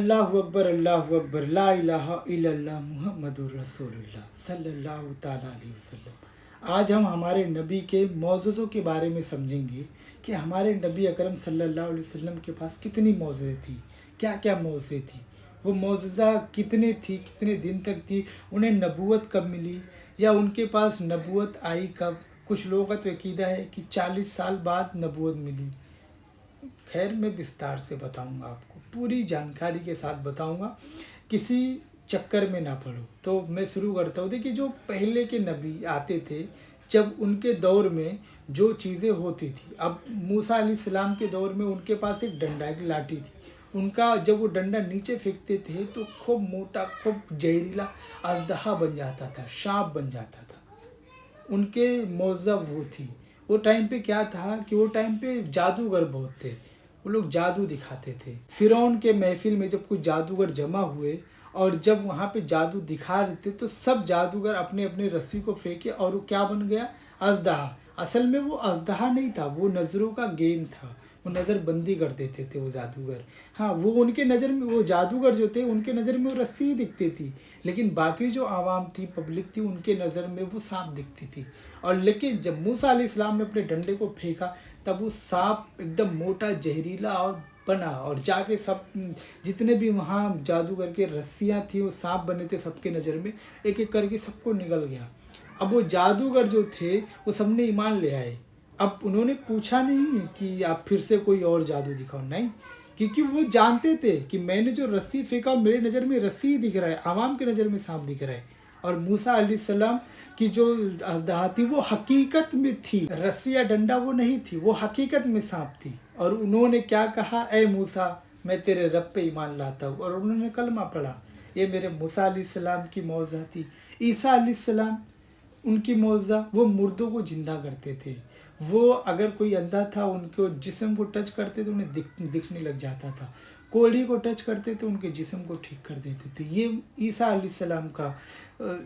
अल्लाह अकबर ला इलाहा इल्लल्लाह मुहम्मदुर रसूलुल्लाह सल्लल्लाहु ताला अलैहि वसल्लम। आज हम हमारे नबी के मौजज़ों के बारे में समझेंगे कि हमारे नबी अकरम सल्लल्लाहु अलैहि वसल्लम के पास कितनी मौजज़ें थी, क्या क्या मौजज़ें थी, वो मौजज़ा कितने थी, कितने दिन तक थी, उन्हें नबूवत कब मिली या उनके पास नबूवत आई कब। कुछ लोगों का तो अकीदा है कि 40 साल बाद नबूवत मिली। खैर, मैं विस्तार से बताऊंगा, आपको पूरी जानकारी के साथ बताऊंगा, किसी चक्कर में ना पड़ो। तो मैं शुरू करता हूँ। देखिए, जो पहले के नबी आते थे, जब उनके दौर में जो चीज़ें होती थी, अब मूसा अलैहिस्सलाम के दौर में उनके पास एक डंडा, एक लाठी थी। उनका जब वो डंडा नीचे फेंकते थे तो खूब मोटा, खूब जहरीला अजदहा बन जाता था, सांप बन जाता था। उनके मौज़ा वो थी। वो टाइम पे क्या था कि वो टाइम पे जादूगर बहुत थे, वो लोग जादू दिखाते थे। फिरौन के महफिल में जब कुछ जादूगर जमा हुए और जब वहाँ पे जादू दिखा रहे थे तो सब जादूगर अपने अपने रस्सी को फेंके और वो क्या बन गया? अजदहा। असल में वो अजदहा नहीं था, वो नज़रों का गेम था। वो नज़र बंदी कर देते थे वो जादूगर। हाँ, वो उनके नज़र में, वो जादूगर जो थे उनके नज़र में वो रस्सी ही दिखती थी, लेकिन बाकी जो आवाम थी, पब्लिक थी, उनके नज़र में वो सांप दिखती थी। और लेकिन जब मूसा अलैहिस्सलाम ने अपने डंडे को फेंका तब वो सांप एकदम मोटा, जहरीला और बना, और जाके सब जितने भी वहाँ जादूगर के रस्सियाँ थी, वो सांप बने थे, सबके नज़र में एक एक करके सबको निकल गया। अब वो जादूगर जो थे वो सबने ईमान ले आए। अब उन्होंने पूछा नहीं कि आप फिर से कोई और जादू दिखाओ, नहीं, क्योंकि वो जानते थे कि मैंने जो रस्सी फेंका मेरे नज़र में रस्सी ही दिख रहा है, आवाम के नज़र में सांप दिख रहा है। और मूसा अलैहिस्सलाम की जो अजदहा थी वो हकीकत में थी, रस्सी या डंडा वो नहीं थी, वो हकीकत में सांप थी। और उन्होंने क्या कहा? ए मूसा, मैं तेरे रब पे ईमान लाता हूँ, और उन्होंने कलमा पढ़ा। ये मेरे मूसा अलैहिस्सलाम की मौज़ा थी। ईसा अलैहिस्सलाम, उनकी मौज़ा, वो मुर्दों को जिंदा करते थे। वो अगर कोई अंधा था उनको जिस्म को टच करते थे, उन्हें दिखने लग जाता था। कोढ़ी को टच करते थे, उनके जिस्म को ठीक कर देते थे। ये ईसा अलैहिस्सलाम का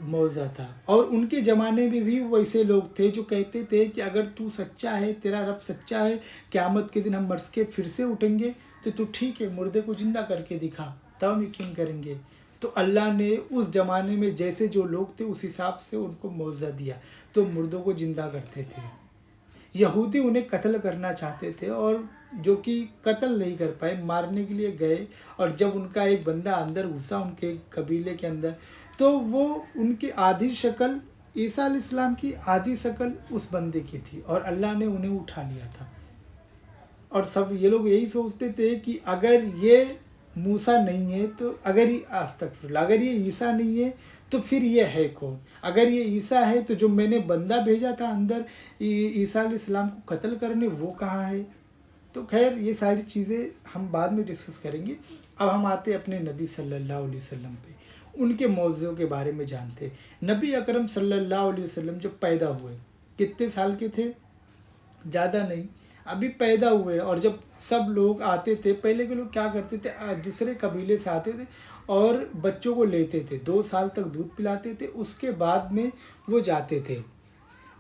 मौज़ा था। और उनके ज़माने में भी वैसे लोग थे जो कहते थे कि अगर तू सच्चा है, तेरा रब सच्चा है, क़यामत के दिन हम मर के फिर से उठेंगे, तो तू ठीक है, मुर्दे को जिंदा करके दिखा, तब हम यकीन करेंगे। तो अल्लाह ने उस ज़माने में जैसे जो लोग थे उस हिसाब से उनको मौज़ा दिया, तो मुर्दों को ज़िंदा करते थे। यहूदी उन्हें कत्ल करना चाहते थे, और जो कि कत्ल नहीं कर पाए, मारने के लिए गए। और जब उनका एक बंदा अंदर घुसा उनके कबीले के अंदर, तो वो उनकी आधी शक्ल, ईसा अलैहिस्सलाम की आधी शक्ल उस बंदे की थी, और अल्लाह ने उन्हें उठा लिया था। और सब ये लोग यही सोचते थे कि अगर ये मूसा नहीं है तो, अगर ये ईसा नहीं है तो फिर ये है कौन? अगर ये ईसा है तो जो मैंने बंदा भेजा था अंदर ईसा अलैहिस्सलाम को कत्ल करने, वो कहाँ है? तो खैर, ये सारी चीज़ें हम बाद में डिस्कस करेंगे। अब हम आते हैं अपने नबी सल्लल्लाहु अलैहि वसल्लम पे, उनके मौज़ों के बारे में जानते। नबी अकरम सल्लल्लाहु अलैहि वसल्लम जब पैदा हुए, कितने साल के थे? ज़्यादा नहीं, अभी पैदा हुए। और जब सब लोग आते थे, पहले के लोग क्या करते थे, दूसरे कबीले से आते थे और बच्चों को लेते थे, 2 साल तक दूध पिलाते थे, उसके बाद में वो जाते थे,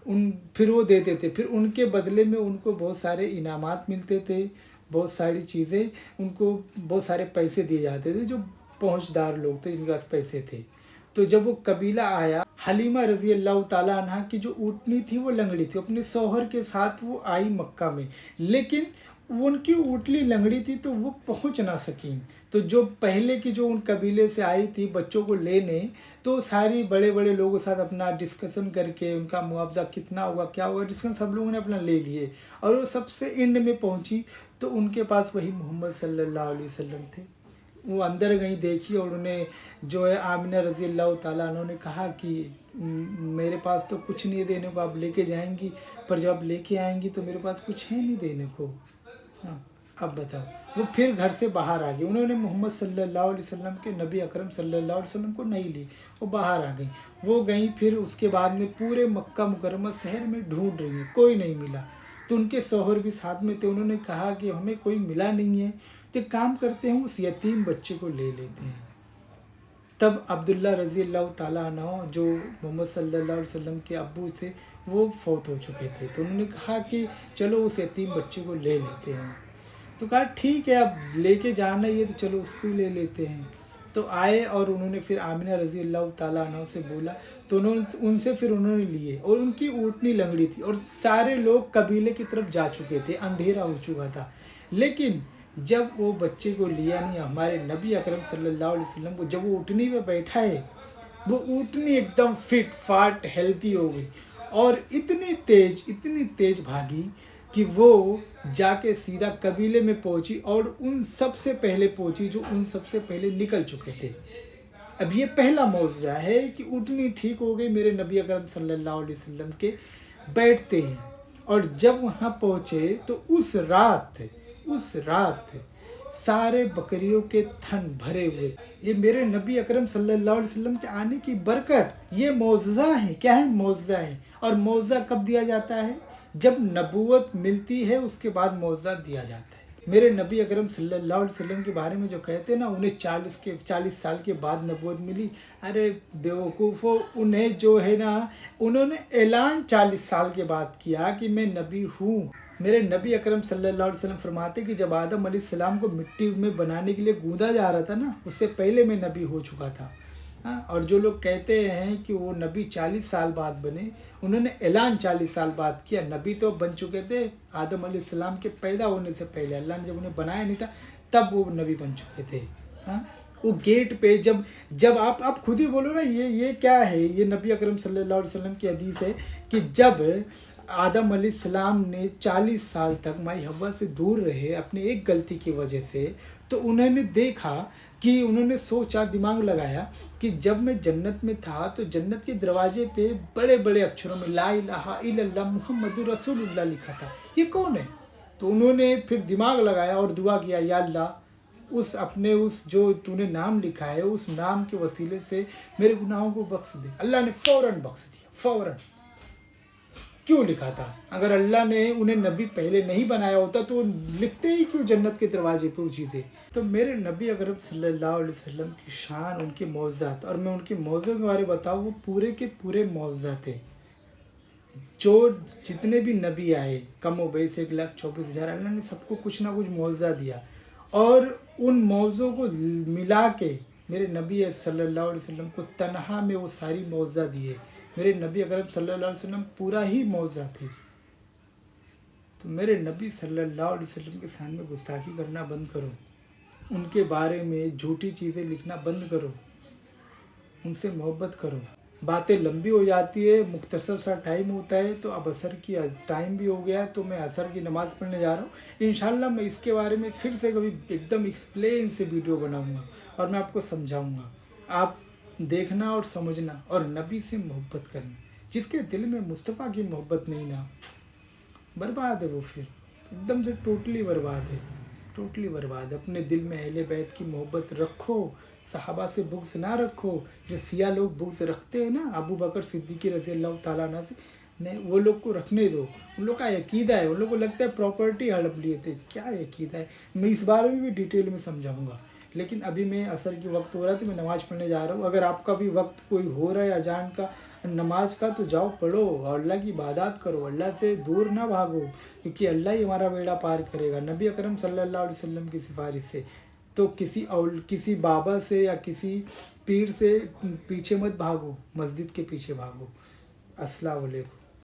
फिर वो देते थे, फिर उनके बदले में उनको बहुत सारे इनामात मिलते थे, बहुत सारी चीज़ें, उनको बहुत सारे पैसे दिए जाते थे, जो पहुँचदार लोग थे, जिनके पास पैसे थे। तो जब वो कबीला आया, हलीमा रज़ी अल्लाह ताला अन्हा की जो ऊँटनी थी वो लंगड़ी थी, अपने शौहर के साथ वो आई मक्का में, लेकिन वो उनकी ऊँटनी लंगड़ी थी तो वो पहुंच ना सकी। तो जो पहले की जो उन कबीले से आई थी बच्चों को लेने, तो सारी बड़े बड़े लोगों के साथ अपना डिस्कशन करके उनका मुआवजा कितना होगा, क्या होगा, डिस्कशन सब लोगों ने अपना ले लिए, और वो सबसे एंड में पहुंची तो उनके पास वही मोहम्मद सल्लल्लाहु अलैहि वसल्लम थे। वो अंदर गई, देखी, और उन्हें जो है आमिना रज़ी अल्लाह ताला अन्हा ने कहा कि मेरे पास तो कुछ नहीं है देने को, आप लेके जाएंगी, पर जब आप लेके आएंगी तो मेरे पास कुछ है नहीं देने को। हाँ, अब बताओ। वो फिर घर से बाहर आ गई, उन्होंने मोहम्मद सल्लल्लाहु अलैहि वसल्लम के, नबी अकरम सल्लल्लाहु अलैहि वसल्लम को नहीं ली, वो बाहर आ गई। वो गई, फिर उसके बाद में पूरे मक्का मुकर्रमा शहर में ढूंढ रही है, कोई नहीं मिला। तो उनके शौहर भी साथ में थे, उन्होंने कहा कि हमें कोई मिला नहीं है, तो एक काम करते हैं, उस यतीम बच्चे को ले लेते हैं। तब अब्दुल्ला रज़ी अल्लाह ताला अन्हु, जो मोहम्मद सल्लल्लाहु अलैहि वसल्लम के अब्बू थे, वो फौत हो चुके थे। तो उन्होंने कहा कि चलो उस यतीम बच्चे को ले लेते हैं। तो कहा ठीक है, अब लेके जाना ही है तो चलो उसको ही ले लेते हैं। तो आए और उन्होंने फिर आमिना रज़ी अल्लाह ताला अन्हा से बोला, तो उन्होंने उनसे फिर उन्होंने लिए, और उनकी ऊँटनी लंगड़ी थी और सारे लोग कबीले की तरफ जा चुके थे, अंधेरा हो चुका था। लेकिन जब वो बच्चे को लिया नहीं, हमारे नबी अकरम सल्लल्लाहु अलैहि वसल्लम को, जब वो ऊँटनी पे बैठा है, वो ऊँटनी एकदम फिट फाट हेल्थी हो गई और इतनी तेज भागी कि वो जाके सीधा कबीले में पहुंची और उन सबसे पहले पहुंची जो उन सबसे पहले निकल चुके थे। अब ये पहला मौजज़ा है कि ऊँटनी ठीक हो गई मेरे नबी अकरम सल्लल्लाहु अलैहि वसल्लम के बैठते ही। और जब वहाँ पहुँचे तो उस रात सारे बकरियों के थन भरे हुए। ये मेरे नबी अकरम सल्लल्लाहु अलैहि वसल्लम के आने की बरकत, ये मौजज़ा है। क्या है? मौजज़ा है। और मौजज़ा कब दिया जाता है? जब नबूवत मिलती है उसके बाद मौजज़ा दिया जाता है। मेरे नबी अकरम सल्लल्लाहु अलैहि वसल्लम के बारे में जो कहते हैं ना, उन्हें 40 साल के बाद नबूवत मिली। अरे बेवकूफ़ो, उन्हें जो है ना, उन्होंने ऐलान 40 साल के बाद किया कि मैं नबी हूँ। मेरे नबी अकरम सल्लल्लाहु अलैहि वसल्लम फरमाते कि जब आदम अलैहिस्सलाम को मिट्टी में बनाने के लिए गूंदा जा रहा था ना, उससे पहले मैं नबी हो चुका था। हाँ, और जो लोग कहते हैं कि वो नबी 40 साल बाद बने, उन्होंने ऐलान 40 साल बाद किया। नबी तो बन चुके थे आदम अलैहिस्सलाम के पैदा होने से पहले, अल्लाह ने जब उन्हें बनाया नहीं था तब वो नबी बन चुके थे। हाँ, वो गेट पे जब आप खुद ही बोलो ना, ये क्या है? ये नबी अकरम सल्लल्लाहु अलैहि वसल्लम की हदीस है कि जब आदम अलैहिस्सलाम ने 40 साल तक माई हव्वा से दूर रहे अपने एक गलती की वजह से, तो उन्होंने देखा कि उन्होंने सोचा, दिमाग लगाया कि जब मैं जन्नत में था तो जन्नत के दरवाजे पे बड़े बड़े अक्षरों में ला इलाहा इल्लल्लाह मुहम्मदुर रसूलुल्लाह लिखा था। ये कौन है? तो उन्होंने फिर दिमाग लगाया और दुआ किया, या अल्लाह, उस जो तूने नाम लिखा है उस नाम के वसीले से मेरे गुनाहों को बख्श दे। अल्लाह ने फ़ौरन बख्श दिया, फ़ौरन। क्यों लिखा था? अगर अल्लाह ने उन्हें नबी पहले नहीं बनाया होता तो लिखते ही क्यों जन्नत के दरवाजे पर वो चीज़ें? तो मेरे नबी अकरम सल्लल्लाहु अलैहि वसल्लम की शान, उनके मौजज़ात, और मैं उनके मौज़ों के बारे में बताऊँ, वो पूरे के पूरे मौजज़ात थे। जो जितने भी नबी आए, कम व बेश 1,24,000, अल्लाह ने सबको कुछ ना कुछ मौजज़ा दिया। और उन मौज़ों को मिला के मेरे नबी सल्लल्लाहु अलैहि वसल्लम को तन्हा में वो सारी मौजज़ा दिए। मेरे नबी अकरम सल्लल्लाहु अलैहि वसल्लम पूरा ही मौजज़ा थे। तो मेरे नबी सल्लल्लाहु अलैहि वसल्लम के सामने गुस्ताखी करना बंद करो, उनके बारे में झूठी चीज़ें लिखना बंद करो, उनसे मोहब्बत करो। बातें लंबी हो जाती है, मुख्तसर सा टाइम होता है, तो अब असर की टाइम भी हो गया, तो मैं असर की नमाज़ पढ़ने जा रहा हूँ। इंशाल्लाह मैं इसके बारे में फिर से कभी एकदम एक्सप्लेन से वीडियो बनाऊँगा और मैं आपको समझाऊँगा। आप देखना और समझना और नबी से मोहब्बत करना। जिसके दिल में मुस्तफ़ा की मोहब्बत नहीं ना, बर्बाद है वो, फिर एकदम से टोटली बर्बाद है, टोटली बर्बाद है। अपने दिल में अहले बैत की मोहब्बत रखो, सहाबा से बुग़्ज़ ना रखो। जो सिया लोग बुग़्ज़ रखते हैं ना, अबू बकर सिद्दीक़ रज़ी अल्लाह ताला अन्हु से, नहीं, वो लोग को रखने दो। उन लोग का अकीदा है, उन लोग को लगता है प्रॉपर्टी हड़प लिए थे। क्या अकीदा है? मैं इस बारे में भी डिटेल में समझाऊँगा। लेकिन अभी मैं असर की वक्त हो रहा है तो मैं नमाज़ पढ़ने जा रहा हूँ। अगर आपका भी वक्त कोई हो रहा है अजान का, नमाज का, तो जाओ पढ़ो और अल्लाह की इबादत करो, अल्लाह से दूर ना भागो, क्योंकि अल्लाह ही हमारा बेड़ा पार करेगा नबी अकरम सल्लल्लाहु अलैहि वसल्लम की सिफारिश से। तो किसी बाबा से या किसी पीर से पीछे मत भागो, मस्जिद के पीछे भागो। अस्सलाम वालेकुम।